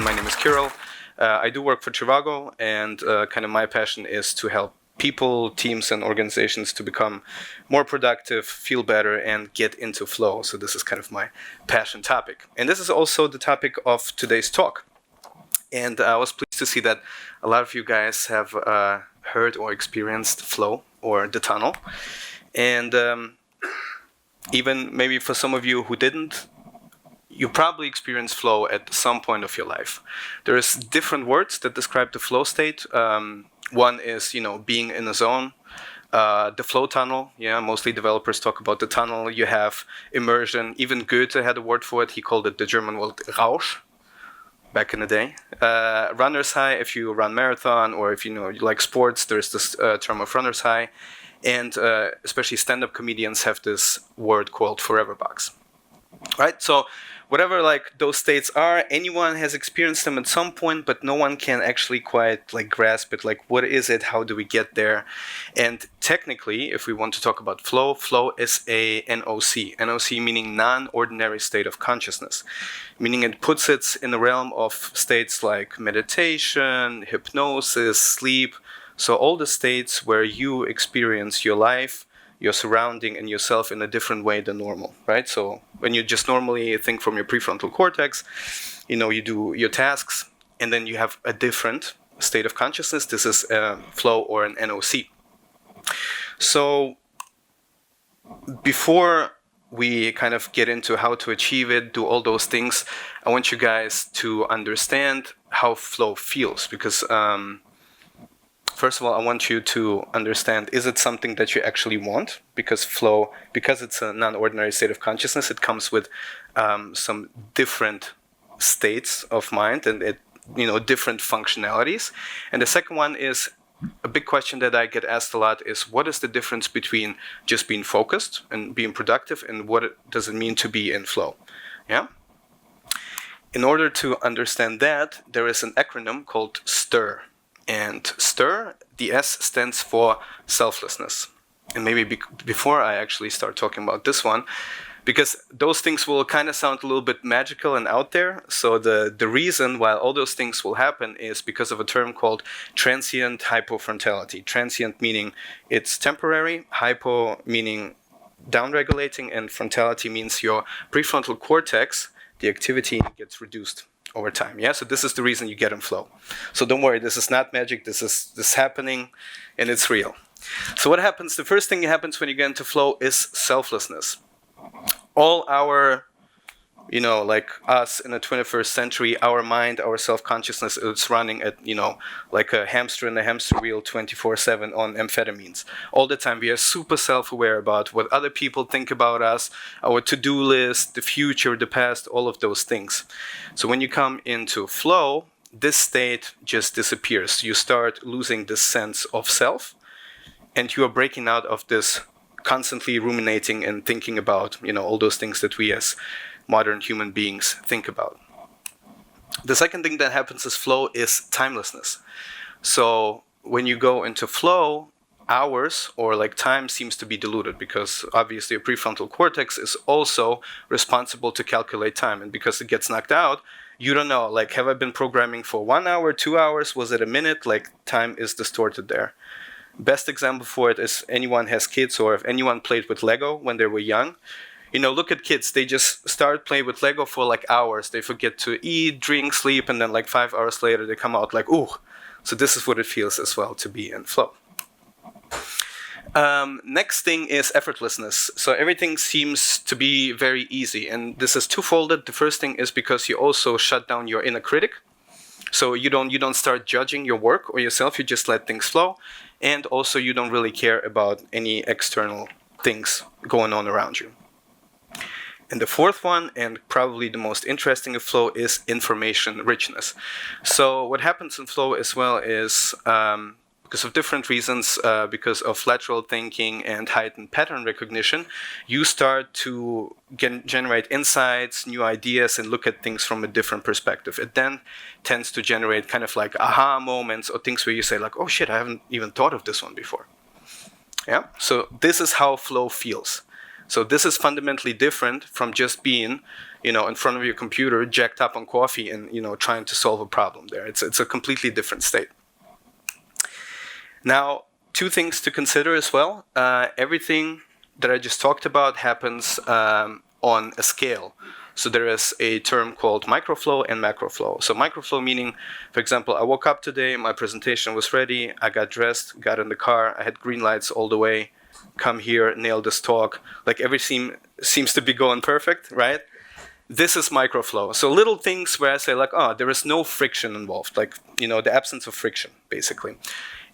introduction, my name is Kirill. I do work for Trivago, and kind of my passion is to help people, teams, and organizations to become more productive, feel better, and get into flow. So this is kind of my passion topic. And this is also the topic of today's talk. And I was pleased to see that a lot of you guys have heard or experienced flow or the tunnel. And even maybe for some of you who didn't, you probably experienced flow at some point of your life. There's different words that describe the flow state. One is, being in a zone. The flow tunnel, mostly developers talk about the tunnel. You have immersion. Even Goethe had a word for it. He called it the German word Rausch back in the day. Runner's high, if you run marathon, or if you like sports, there's this term of runner's high. And especially stand-up comedians have this word called forever box. Right? So whatever those states are, anyone has experienced them at some point, but no one can actually quite grasp it. What is it? How do we get there? And technically, if we want to talk about flow, flow is a NOC. NOC meaning non-ordinary state of consciousness, meaning it puts it in the realm of states like meditation, hypnosis, sleep. So all the states where you experience your life, your surrounding, and yourself in a different way than normal, right? So when you just normally think from your prefrontal cortex, you do your tasks, and then you have a different state of consciousness. This is a flow or an NOC. So before we kind of get into how to achieve it, do all those things, I want you guys to understand how flow feels, because first of all, I want you to understand, is it something that you actually want? Because flow, because it's a non-ordinary state of consciousness, it comes with some different states of mind and different functionalities. And the second one is, a big question that I get asked a lot is, what is the difference between just being focused and being productive, and what does it mean to be in flow? Yeah. In order to understand that, there is an acronym called STIR. And STIR, the S stands for selflessness. And maybe before I actually start talking about this one, because those things will kind of sound a little bit magical and out there. So the reason why all those things will happen is because of a term called Transient Hypofrontality. Transient meaning it's temporary, hypo meaning downregulating, and frontality means your prefrontal cortex, the activity gets reduced over time. Yeah, so this is the reason you get in flow. So don't worry, this is not magic, this is happening, and it's real. So what happens, the first thing that happens when you get into flow is selflessness. All our, us in the 21st century, our mind, our self-consciousness is running at, like a hamster in a hamster wheel 24/7 on amphetamines. All the time we are super self-aware about what other people think about us, our to-do list, the future, the past, all of those things. So when you come into flow, this state just disappears. You start losing this sense of self, and you are breaking out of this constantly ruminating and thinking about, all those things that we as modern human beings think about. The second thing that happens is flow is timelessness. So when you go into flow, hours or time seems to be diluted, because obviously your prefrontal cortex is also responsible to calculate time. And because it gets knocked out, you don't know, have I been programming for 1 hour, 2 hours? Was it a minute? Time is distorted there. Best example for it is anyone has kids, or if anyone played with Lego when they were young. Look at kids, they just start playing with Lego for hours. They forget to eat, drink, sleep, and then 5 hours later they come out ooh. So this is what it feels as well to be in flow. Next thing is effortlessness. So everything seems to be very easy, and this is twofolded. The first thing is because you also shut down your inner critic. So you don't start judging your work or yourself, you just let things flow. And also you don't really care about any external things going on around you. And the fourth one, and probably the most interesting of flow, is information richness. So what happens in flow as well is, because of different reasons, because of lateral thinking and heightened pattern recognition, you start to generate insights, new ideas, and look at things from a different perspective. It then tends to generate kind of aha moments, or things where you say oh shit, I haven't even thought of this one before. Yeah. So this is how flow feels. So this is fundamentally different from just being, in front of your computer, jacked up on coffee and, trying to solve a problem there. It's a completely different state. Now, two things to consider as well. Everything that I just talked about happens on a scale. So there is a term called microflow and macroflow. So microflow meaning, for example, I woke up today, my presentation was ready, I got dressed, got in the car, I had green lights all the way, come here, nail this talk, like everything seems to be going perfect, right? This is microflow. So little things where I say like, oh, there is no friction involved, like, the absence of friction, basically.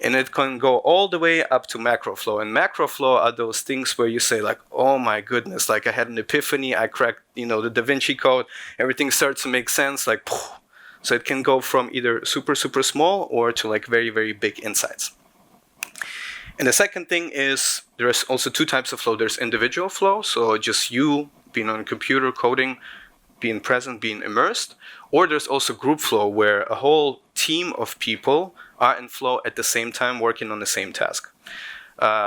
And it can go all the way up to macroflow. And macroflow are those things where you say like, oh my goodness, like I had an epiphany, I cracked, the Da Vinci Code, everything starts to make sense, like, poof. So it can go from either super, super small or to like very, very big insights. And the second thing is there's also two types of flow. There's individual flow, so just you being on a computer coding, being present, being immersed. Or there's also group flow where a whole team of people are in flow at the same time working on the same task.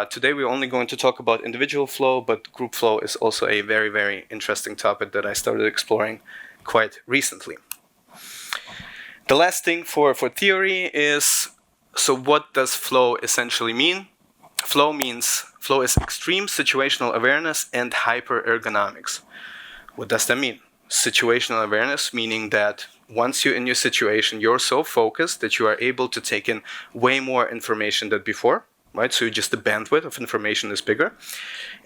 Today we're only going to talk about individual flow, but group flow is also a very, very interesting topic that I started exploring quite recently. The last thing for theory is, so what does flow essentially mean? Flow is extreme situational awareness and hyper-ergonomics. What does that mean? Situational awareness, meaning that once you're in your situation, you're so focused that you are able to take in way more information than before, right? So just the bandwidth of information is bigger.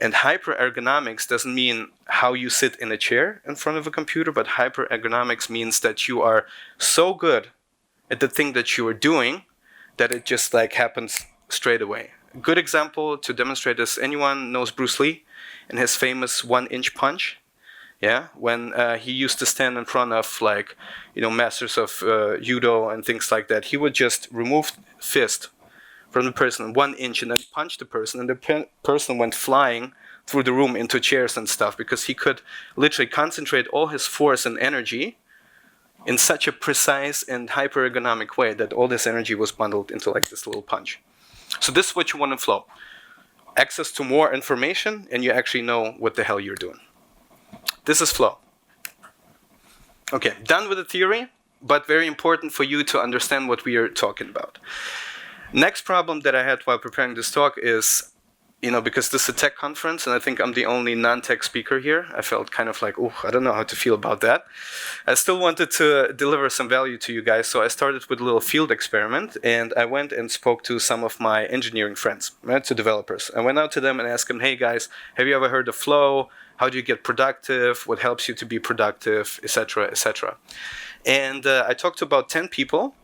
And hyper-ergonomics doesn't mean how you sit in a chair in front of a computer, but hyper-ergonomics means that you are so good at the thing that you are doing that it just like happens straight away. A good example to demonstrate this, anyone knows Bruce Lee and his famous 1-inch punch? Yeah, when he used to stand in front of like, masters of judo and things like that, he would just remove fist from the person 1 inch and then punch the person, and the person went flying through the room into chairs and stuff because he could literally concentrate all his force and energy in such a precise and hyper-ergonomic way that all this energy was bundled into like this little punch. So this is what you want in flow. Access to more information and you actually know what the hell you're doing. This is flow. Okay, done with the theory, but very important for you to understand what we are talking about. Next problem that I had while preparing this talk is, because this is a tech conference and I think I'm the only non-tech speaker here, I felt kind of like, I don't know how to feel about that. I still wanted to deliver some value to you guys, so I started with a little field experiment and I went and spoke to some of my engineering friends, right, to developers. I went out to them and asked them, hey guys, have you ever heard of flow? How do you get productive? What helps you to be productive, etc., etc. And I talked to about 10 people.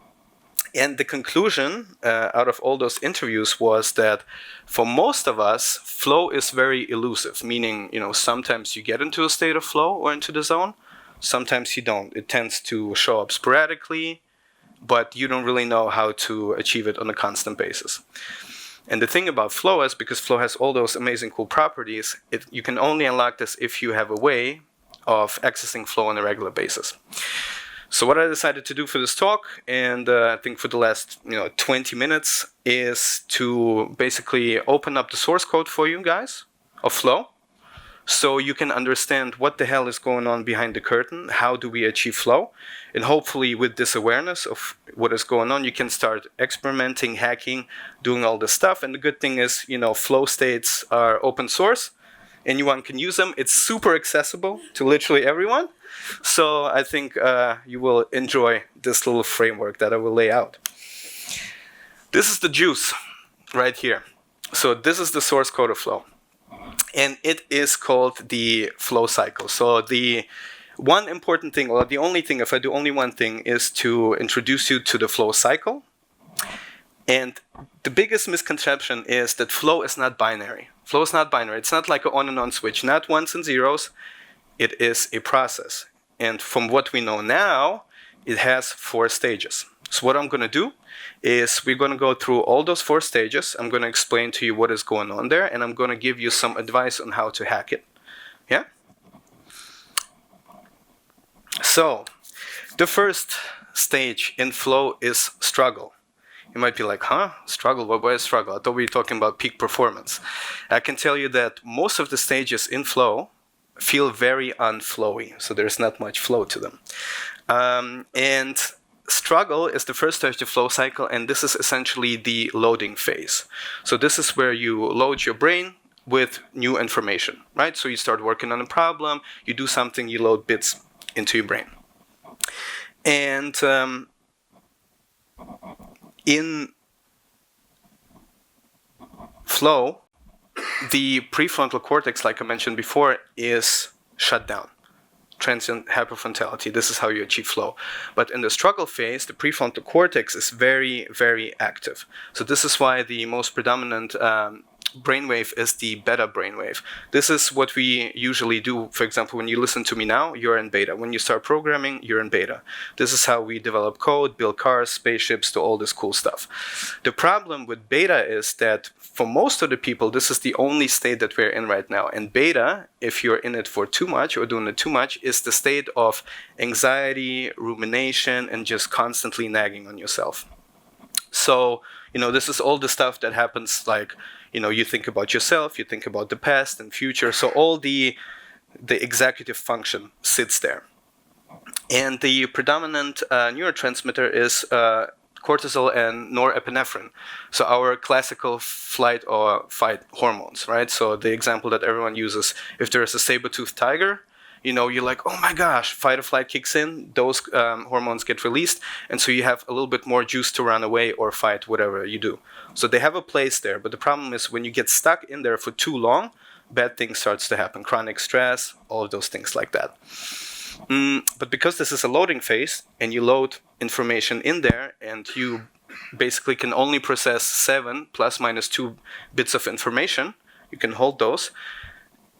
And the conclusion out of all those interviews was that for most of us, flow is very elusive, meaning, sometimes you get into a state of flow or into the zone, sometimes you don't. It tends to show up sporadically, but you don't really know how to achieve it on a constant basis. And the thing about flow is, because flow has all those amazing cool properties, you can only unlock this if you have a way of accessing flow on a regular basis. So what I decided to do for this talk, and I think for the last 20 minutes, is to basically open up the source code for you guys of flow, so you can understand what the hell is going on behind the curtain, how do we achieve flow, and hopefully with this awareness of what is going on, you can start experimenting, hacking, doing all this stuff. And the good thing is, flow states are open source, anyone can use them. It's super accessible to literally everyone. So I think you will enjoy this little framework that I will lay out. This is the juice right here. So this is the source code of flow. And it is called the flow cycle. So the one important thing, or the only thing, if I do only one thing, is to introduce you to the flow cycle. And the biggest misconception is that flow is not binary. Flow is not binary. It's not like an on and on switch, not ones and zeros. It is a process. And from what we know now, it has 4 stages. So what I'm going to do is we're going to go through all those 4 stages. I'm going to explain to you what is going on there, and I'm going to give you some advice on how to hack it. Yeah? So the first stage in flow is struggle. You might be like, huh? Struggle? Why struggle? I thought we were talking about peak performance. I can tell you that most of the stages in flow feel very unflowy, so there's not much flow to them. And struggle is the first stage of the flow cycle, and this is essentially the loading phase. So this is where you load your brain with new information, right? So you start working on a problem, you do something, you load bits into your brain. And in flow, the prefrontal cortex, like I mentioned before, is shut down. Transient hypofrontality, this is how you achieve flow. But in the struggle phase, the prefrontal cortex is very, very active. So this is why the most predominant brainwave is the beta brainwave. This is what we usually do. For example, when you listen to me now, you're in beta. When you start programming, you're in beta. This is how we develop code, build cars, spaceships, do all this cool stuff. The problem with beta is that for most of the people, this is the only state that we're in right now. And beta, if you're in it for too much or doing it too much, is the state of anxiety, rumination, and just constantly nagging on yourself. So, this is all the stuff that happens, like, you think about yourself, you think about the past and future. So all the executive function sits there. And the predominant neurotransmitter is cortisol and norepinephrine. So our classical flight or fight hormones, right? So the example that everyone uses, if there's a saber-toothed tiger, you're like, oh my gosh, fight or flight kicks in, those hormones get released, and so you have a little bit more juice to run away or fight, whatever you do. So they have a place there, but the problem is when you get stuck in there for too long, bad things starts to happen, chronic stress, all of those things like that. But because this is a loading phase, and you load information in there, and you basically can only process 7 plus minus 2 bits of information, you can hold those.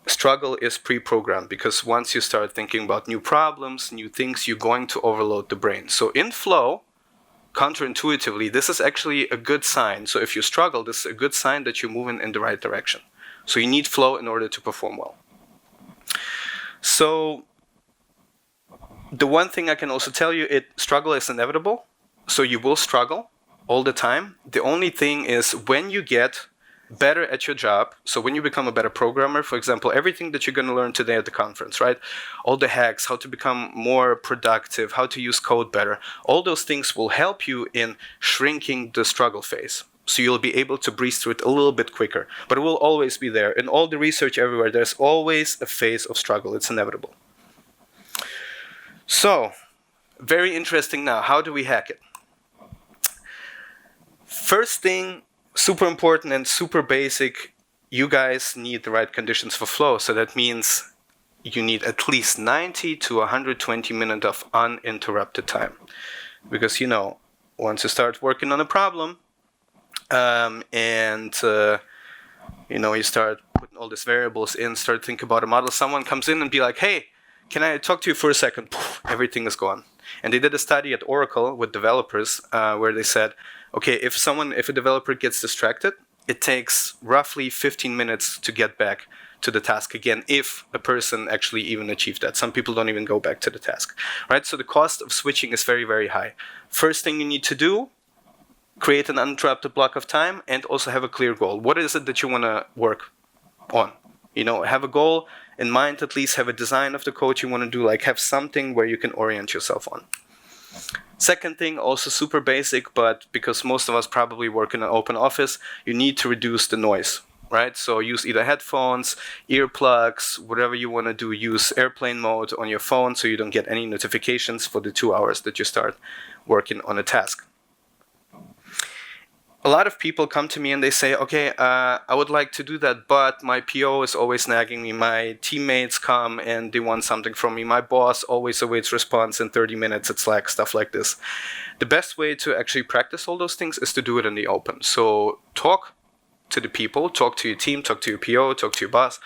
Struggle is pre-programmed, because once you start thinking about new problems, new things, you're going to overload the brain. So in flow, counterintuitively, this is actually a good sign. So if you struggle, this is a good sign that you're moving in the right direction. So you need flow in order to perform well. So the one thing I can also tell you, struggle is inevitable. So you will struggle all the time. The only thing is when you get better at your job, so when you become a better programmer, for example, everything that you're going to learn today at the conference, right? All the hacks, how to become more productive, how to use code better, all those things will help you in shrinking the struggle phase. So you'll be able to breeze through it a little bit quicker, but it will always be there. In all the research everywhere, there's always a phase of struggle. It's inevitable. So, very interesting now. How do we hack it? First thing, super important and super basic, you guys need the right conditions for flow. So that means you need at least 90 to 120 minutes of uninterrupted time. Because, once you start working on a problem, you start putting all these variables in, start thinking about a model, someone comes in and be like, hey, can I talk to you for a second? Poof, everything is gone. And they did a study at Oracle with developers where they said, okay, if a developer gets distracted, it takes roughly 15 minutes to get back to the task again, if a person actually even achieved that. Some people don't even go back to the task, right? So the cost of switching is very, very high. First thing you need to do, create an uninterrupted block of time and also have a clear goal. What is it that you want to work on? Have a goal in mind, at least have a design of the code you want to do, like have something where you can orient yourself on. Second thing, also super basic, but because most of us probably work in an open office, you need to reduce the noise, right? So use either headphones, earplugs, whatever you want to do. Use airplane mode on your phone so you don't get any notifications for the 2 hours that you start working on a task. A lot of people come to me and they say, okay, I would like to do that, but my PO is always nagging me. My teammates come and they want something from me. My boss always awaits response in 30 minutes. It's like stuff like this. The best way to actually practice all those things is to do it in the open. So talk to the people, talk to your team, talk to your PO, talk to your boss,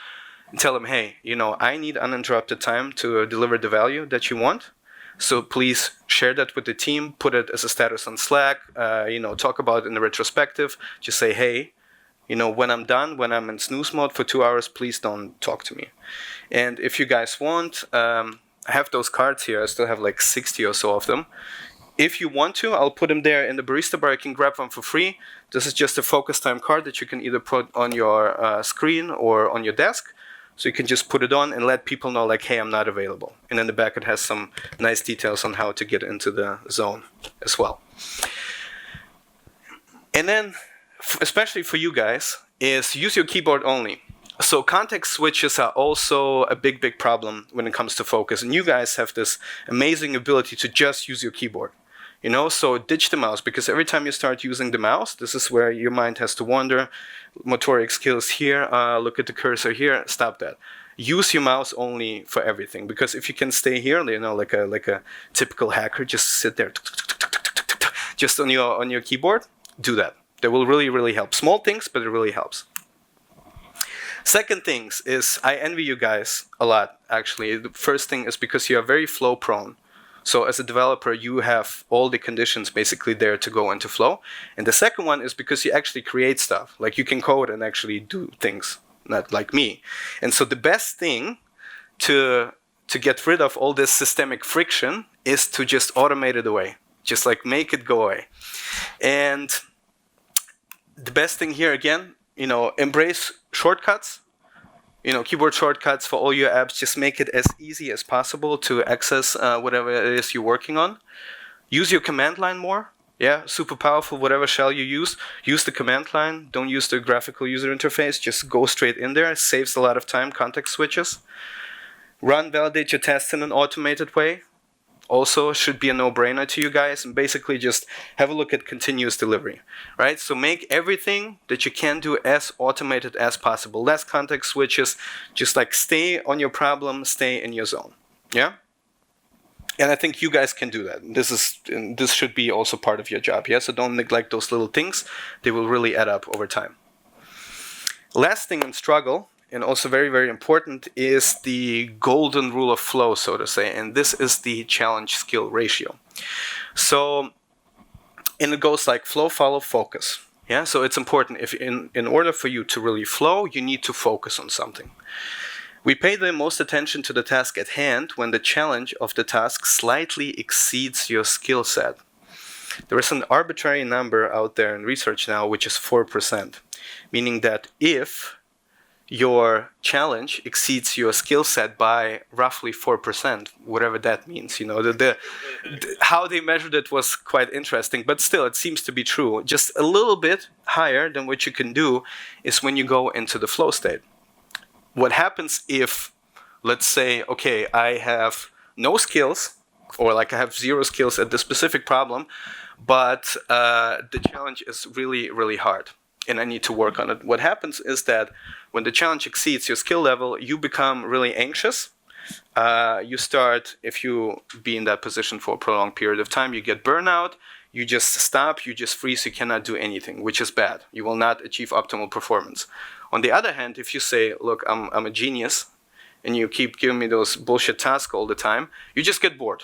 and tell them, hey, I need uninterrupted time to deliver the value that you want. So please share that with the team, put it as a status on Slack, talk about it in the retrospective. Just say, hey, when I'm done, when I'm in snooze mode for 2 hours, please don't talk to me. And if you guys want, I have those cards here. I still have like 60 or so of them. If you want to, I'll put them there in the barista bar. You can grab one for free. This is just a focus time card that you can either put on your screen or on your desk. So you can just put it on and let people know, like, hey, I'm not available. And in the back, it has some nice details on how to get into the zone as well. And then, especially for you guys, is use your keyboard only. So context switches are also a big, big problem when it comes to focus. And you guys have this amazing ability to just use your keyboard. You know, so ditch the mouse, because every time you start using the mouse, this is where your mind has to wander. Motoric skills here, look at the cursor here, stop that. Use your mouse only for everything, because if you can stay here, you know, like a typical hacker, just sit there, just on your keyboard, do that. That will really, really help. Small things, but it really helps. Second things is, I envy you guys a lot, actually. The first thing is because you are very flow prone. So as a developer, you have all the conditions basically there to go into flow. And the second one is because you actually create stuff. Like, you can code and actually do things, not like me. And so the best thing to get rid of all this systemic friction is to just automate it away. Just like make it go away. And the best thing here, again, you know, embrace shortcuts. You know, keyboard shortcuts for all your apps. Just make it as easy as possible to access whatever it is you're working on. Use your command line more. Yeah, super powerful. Whatever shell you use the command line. Don't use the graphical user interface. Just go straight in there. It saves a lot of time. Context switches. Run, validate your tests in an automated way. Also should be a no-brainer to you guys, and basically just have a look at continuous delivery, right? So make everything that you can do as automated as possible. Less context switches, just like stay on your problem, stay in your zone, yeah? And I think you guys can do that. This should be also part of your job, yeah? So don't neglect those little things. They will really add up over time. Last thing in struggle, and also very, very important, is the golden rule of flow, so to say. And this is the challenge skill ratio. So, and it goes like flow, follow, focus. Yeah, so it's important. If in order for you to really flow, you need to focus on something. We pay the most attention to the task at hand when the challenge of the task slightly exceeds your skill set. There is an arbitrary number out there in research now, which is 4%, meaning that if your challenge exceeds your skill set by roughly 4%, whatever that means. You know, how they measured it was quite interesting, but still, it seems to be true. Just a little bit higher than what you can do is when you go into the flow state. What happens if, let's say, okay, I have no skills, or like I have 0 skills at this specific problem, but the challenge is really, really hard, and I need to work on it. What happens is that when the challenge exceeds your skill level, you become really anxious. You start, if you be in that position for a prolonged period of time, you get burnout, you just stop, you just freeze, you cannot do anything, which is bad. You will not achieve optimal performance. On the other hand, if you say, look, I'm a genius, and you keep giving me those bullshit tasks all the time, you just get bored.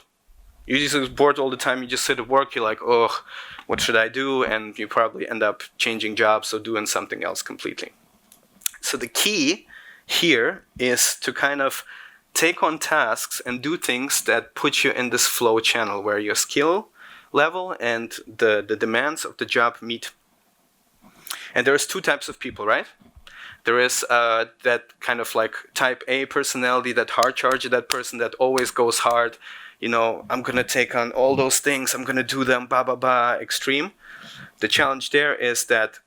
You just get bored all the time, you just sit at work, you're like, oh, what should I do? And you probably end up changing jobs or doing something else completely. So the key here is to kind of take on tasks and do things that put you in this flow channel where your skill level and the demands of the job meet. And there's 2 types of people, right? There is that kind of like type A personality, that hard charger, that person that always goes hard. You know, I'm going to take on all those things, I'm going to do them, extreme. The challenge there is that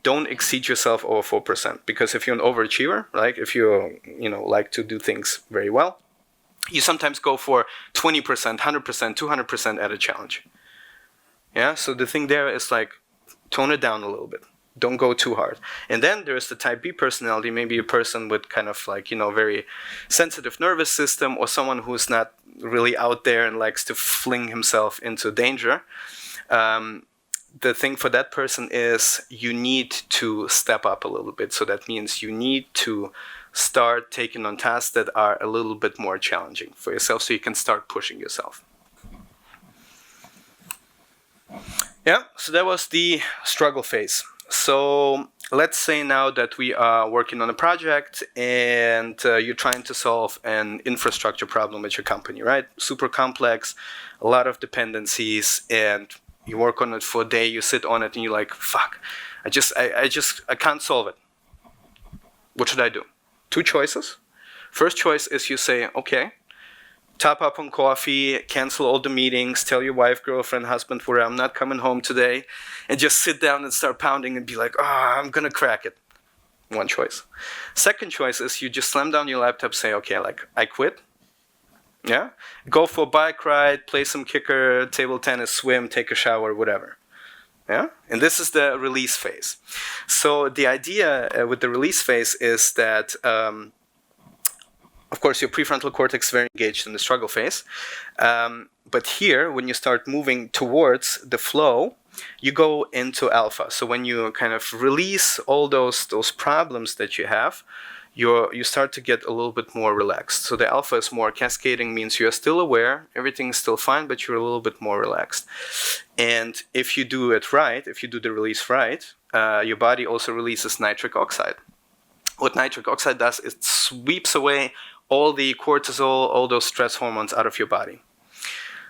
don't exceed yourself over 4%, because if you're an overachiever, like if you like to do things very well, you sometimes go for 20%, 100%, 200% at a challenge. Yeah, so the thing there is like tone it down a little bit. Don't go too hard. And then there's the type B personality, maybe a person with kind of like, very sensitive nervous system, or someone who's not really out there and likes to fling himself into danger. The thing for that person is you need to step up a little bit. So that means you need to start taking on tasks that are a little bit more challenging for yourself, so you can start pushing yourself. Yeah, so that was the struggle phase. So let's say now that we are working on a project and you're trying to solve an infrastructure problem at your company, right? Super complex, a lot of dependencies, and you work on it for a day, you sit on it and you're like, fuck, I can't solve it. What should I do? Two choices. First choice is you say, okay, top up on coffee, cancel all the meetings, tell your wife, girlfriend, husband, whatever, I'm not coming home today, and just sit down and start pounding and be like, I'm gonna crack it. One choice. Second choice is you just slam down your laptop, say, okay, like, I quit. Yeah? Go for a bike ride, play some kicker, table tennis, swim, take a shower, whatever. Yeah? And this is the release phase. So the idea with the release phase is that, of course, your prefrontal cortex is very engaged in the struggle phase. But here, when you start moving towards the flow, you go into alpha. So when you kind of release all those problems that you have, you start to get a little bit more relaxed. So the alpha is more cascading, means you are still aware, everything is still fine, but you're a little bit more relaxed. And if you do it right, if you do the release right, your body also releases nitric oxide. What nitric oxide does, it sweeps away all the cortisol, all those stress hormones out of your body.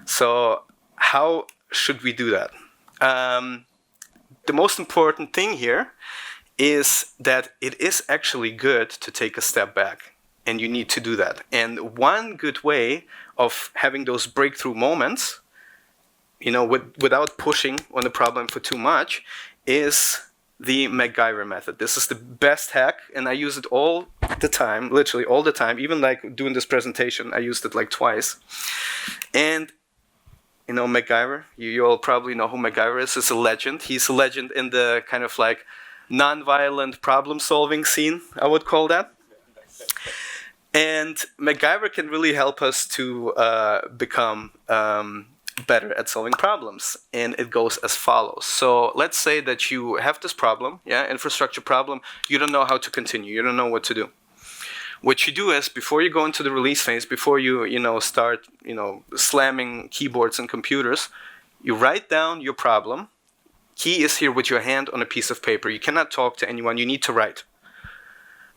So how should we do that? The most important thing here is that it is actually good to take a step back, and you need to do that. And one good way of having those breakthrough moments, without pushing on the problem for too much, is the Macgyver method. This is the best hack, and I use it all the time, literally all the time. Even like doing this presentation, I used it like twice. And Macgyver, you all probably know who Macgyver is. He's a legend. He's a legend in the kind of like non-violent problem-solving scene, I would call that. And Macgyver can really help us to become better at solving problems. And it goes as follows. So let's say that you have this problem, infrastructure problem. You don't know how to continue. You don't know what to do. What you do is, before you go into the release phase, before you start slamming keyboards and computers, you write down your problem. Key is here with your hand on a piece of paper. You cannot talk to anyone. You need to write.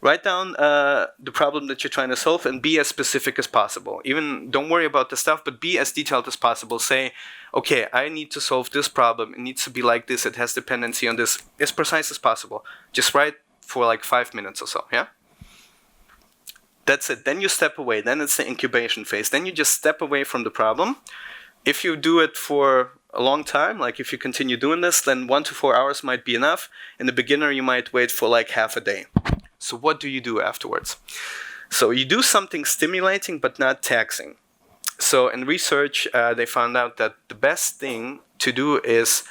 Write down the problem that you're trying to solve and be as specific as possible. Even don't worry about the stuff, but be as detailed as possible. Say, okay, I need to solve this problem. It needs to be like this. It has dependency on this. As precise as possible. Just write for like 5 minutes or so, yeah? That's it. Then you step away. Then it's the incubation phase. Then you just step away from the problem. If you do it for a long time, like if you continue doing this, then 1 to 4 hours might be enough. In the beginner, you might wait for like half a day. So what do you do afterwards? So you do something stimulating but not taxing. So in research, they found out that the best thing to do is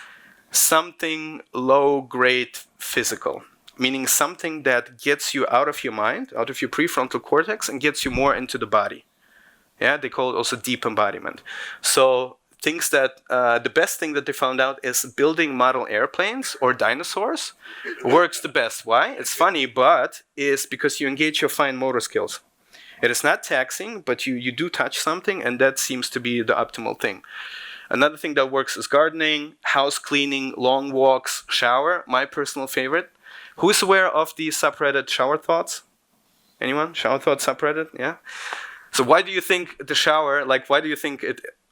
something low-grade physical. Meaning something that gets you out of your mind, out of your prefrontal cortex, and gets you more into the body. Yeah, they call it also deep embodiment. So things that, the best thing that they found out is building model airplanes or dinosaurs works the best. Why? It's funny, but it's because you engage your fine motor skills. It is not taxing, but you do touch something, and that seems to be the optimal thing. Another thing that works is gardening, house cleaning, long walks, shower, my personal favorite. Who's aware of the subreddit Shower Thoughts? Anyone? Shower Thoughts subreddit? Yeah? So why do you think the shower, why do you think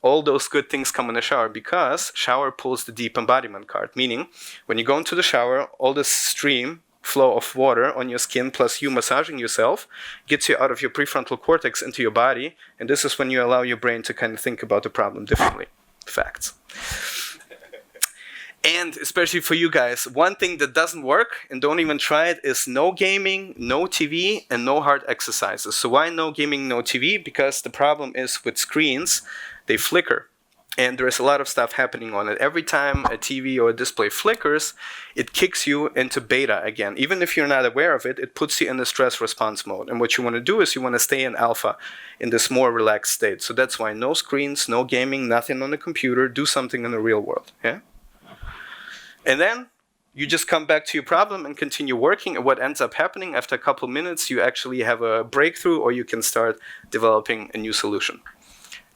all those good things come in the shower? Because shower pulls the deep embodiment card. Meaning, when you go into the shower, all this stream flow of water on your skin plus you massaging yourself gets you out of your prefrontal cortex into your body. And this is when you allow your brain to kind of think about the problem differently. Facts. And especially for you guys, one thing that doesn't work, and don't even try it, is no gaming, no TV, and no hard exercises. So why no gaming, no TV? Because the problem is with screens, they flicker. And there's a lot of stuff happening on it. Every time a TV or a display flickers, it kicks you into beta again. Even if you're not aware of it, it puts you in the stress response mode. And what you want to do is you want to stay in alpha, in this more relaxed state. So that's why no screens, no gaming, nothing on the computer. Do something in the real world. Yeah? And then you just come back to your problem and continue working. And what ends up happening after a couple minutes, you actually have a breakthrough, or you can start developing a new solution.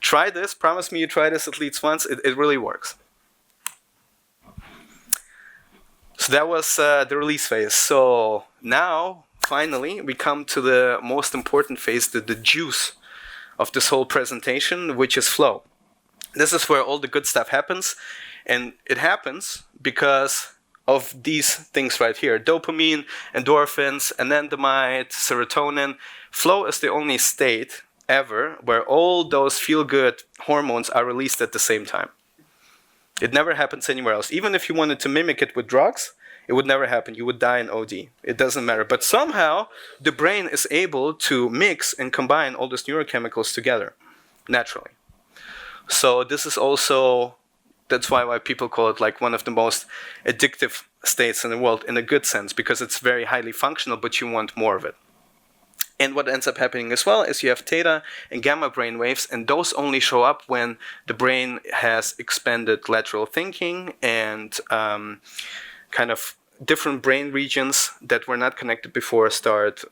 Try this. Promise me you try this at least once. It really works. So that was the release phase. So now, finally, we come to the most important phase, the juice of this whole presentation, which is flow. This is where all the good stuff happens. And it happens because of these things right here. Dopamine, endorphins, anandamide, serotonin. Flow is the only state ever where all those feel-good hormones are released at the same time. It never happens anywhere else. Even if you wanted to mimic it with drugs, it would never happen. You would die in OD. It doesn't matter. But somehow, the brain is able to mix and combine all these neurochemicals together, naturally. So this is also, that's why people call it like one of the most addictive states in the world, in a good sense, because it's very highly functional, but you want more of it. And what ends up happening as well is you have theta and gamma brain waves, and those only show up when the brain has expanded lateral thinking and kind of different brain regions that were not connected before start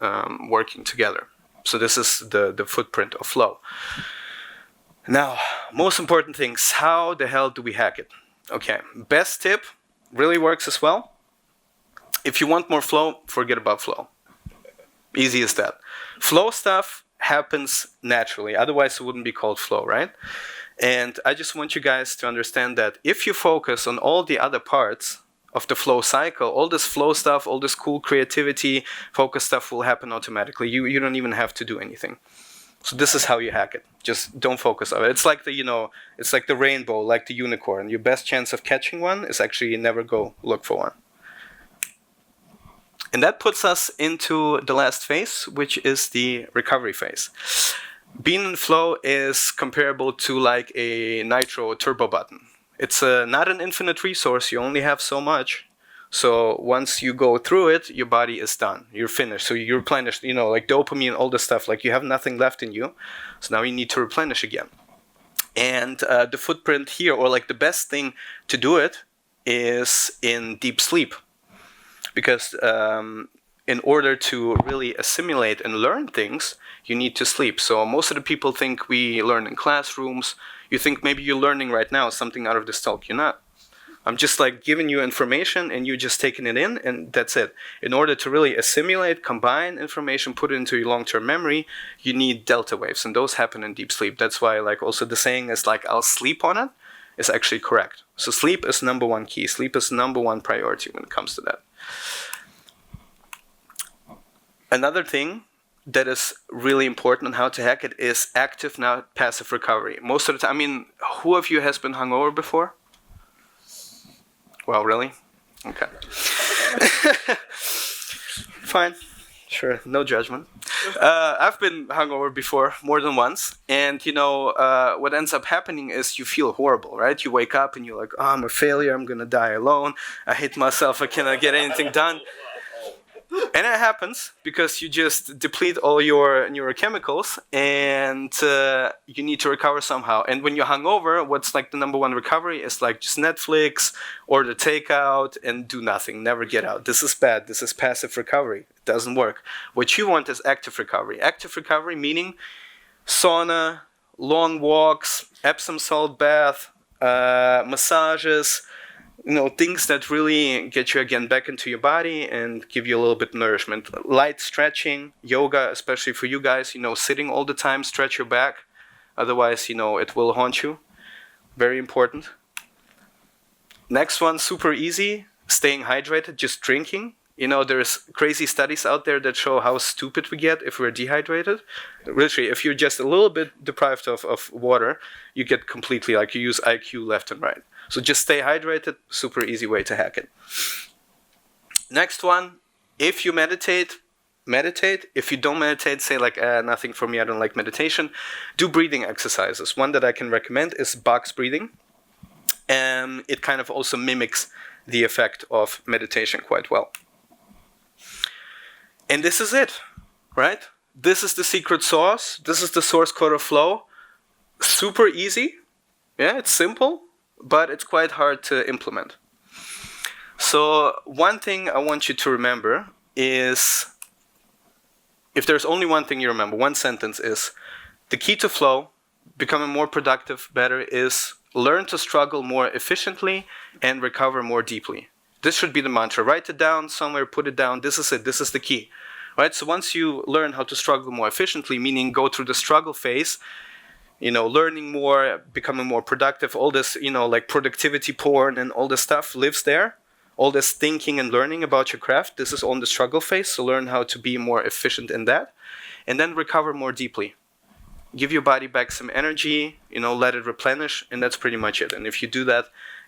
working together. So this is the footprint of flow. Now, most important things, how the hell do we hack it? Okay, best tip, really works as well. If you want more flow, forget about flow. Easy as that. Flow stuff happens naturally, otherwise it wouldn't be called flow, right? And I just want you guys to understand that if you focus on all the other parts of the flow cycle, all this flow stuff, all this cool creativity, focus stuff will happen automatically. You don't even have to do anything. So this is how you hack it. Just don't focus on it. It's like it's like the rainbow, like the unicorn. Your best chance of catching one is actually never go look for one. And that puts us into the last phase, which is the recovery phase. Being in flow is comparable to like a nitro turbo button. It's not an infinite resource. You only have so much. So once you go through it, your body is done. You're finished. So you're replenished, like dopamine, all this stuff. Like you have nothing left in you. So now you need to replenish again. And the footprint here, or like the best thing to do it, is in deep sleep. Because in order to really assimilate and learn things, you need to sleep. So most of the people think we learn in classrooms. You think maybe you're learning right now something out of this talk. You're not. I'm just like giving you information and you're just taking it in and that's it. In order to really assimilate, combine information, put it into your long-term memory, you need delta waves, and those happen in deep sleep. That's why like also the saying is like, I'll sleep on it, is actually correct. So sleep is number one key. Sleep is number one priority when it comes to that. Another thing that is really important on how to hack it is active, not passive recovery. Most of the time, who of you has been hungover before? Well, really? Okay. Fine. Sure, no judgment. I've been hungover before, more than once. And, what ends up happening is you feel horrible, right? You wake up and you're like, oh, I'm a failure. I'm going to die alone. I hate myself. I cannot get anything done. And it happens because you just deplete all your neurochemicals and you need to recover somehow. And when you're hungover, what's like the number one recovery is like just Netflix, order takeout, and do nothing, never get out. This is bad. This is passive recovery. It doesn't work. What you want is active recovery. Active recovery meaning sauna, long walks, Epsom salt bath, massages, things that really get you again back into your body and give you a little bit of nourishment. Light stretching, yoga, especially for you guys, sitting all the time, stretch your back. Otherwise, it will haunt you. Very important. Next one, super easy, staying hydrated, just drinking. There's crazy studies out there that show how stupid we get if we're dehydrated. Literally, if you're just a little bit deprived of water, you get completely, you use IQ left and right. So just stay hydrated, super easy way to hack it. Next one, if you meditate. If you don't meditate, say nothing for me, I don't like meditation. Do breathing exercises. One that I can recommend is box breathing. It kind of also mimics the effect of meditation quite well. And this is it, right? This is the secret sauce. This is the source code of flow. Super easy. Yeah, it's simple, but it's quite hard to implement. So one thing I want you to remember is, if there's only one thing you remember, one sentence is, the key to flow, becoming more productive, better, is learn to struggle more efficiently and recover more deeply. This should be the mantra. Write it down somewhere, put it down. This is it. This is the key. Right? So once you learn how to struggle more efficiently, meaning go through the struggle phase, learning more, becoming more productive, all this, like productivity porn and all this stuff lives there. All this thinking and learning about your craft, this is on the struggle phase. So learn how to be more efficient in that. And then recover more deeply. Give your body back some energy, let it replenish, and that's pretty much it. And if you do that,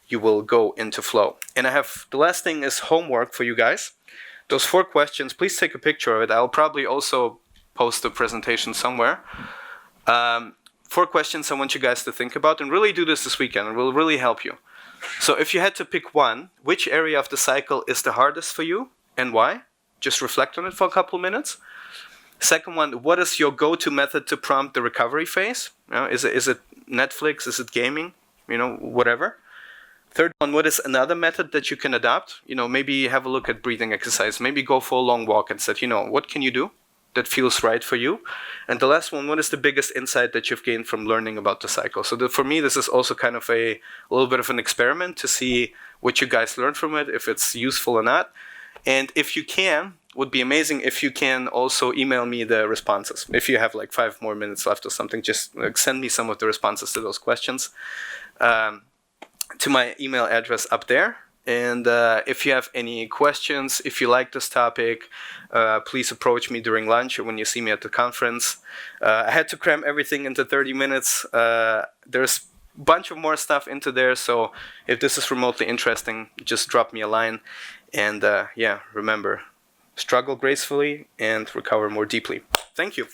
you will go into flow. And the last thing is homework for you guys. Those 4 questions, please take a picture of it. I'll probably also post the presentation somewhere. 4 questions I want you guys to think about, and really do this weekend. It will really help you. So if you had to pick one, which area of the cycle is the hardest for you and why? Just reflect on it for a couple minutes. Second one, what is your go-to method to prompt the recovery phase? Is it Netflix? Is it gaming? Whatever. Third one, what is another method that you can adopt? Maybe have a look at breathing exercise. Maybe go for a long walk and say, what can you do that feels right for you? And the last one, what is the biggest insight that you've gained from learning about the cycle? So for me, this is also kind of a little bit of an experiment to see what you guys learn from it, if it's useful or not. And if you can, would be amazing if you can also email me the responses. If you have like 5 more minutes left or something, just send me some of the responses to those questions to my email address up there. And if you have any questions, if you like this topic, please approach me during lunch or when you see me at the conference. I had to cram everything into 30 minutes. There's a bunch of more stuff into there. So if this is remotely interesting, just drop me a line. And remember, struggle gracefully and recover more deeply. Thank you.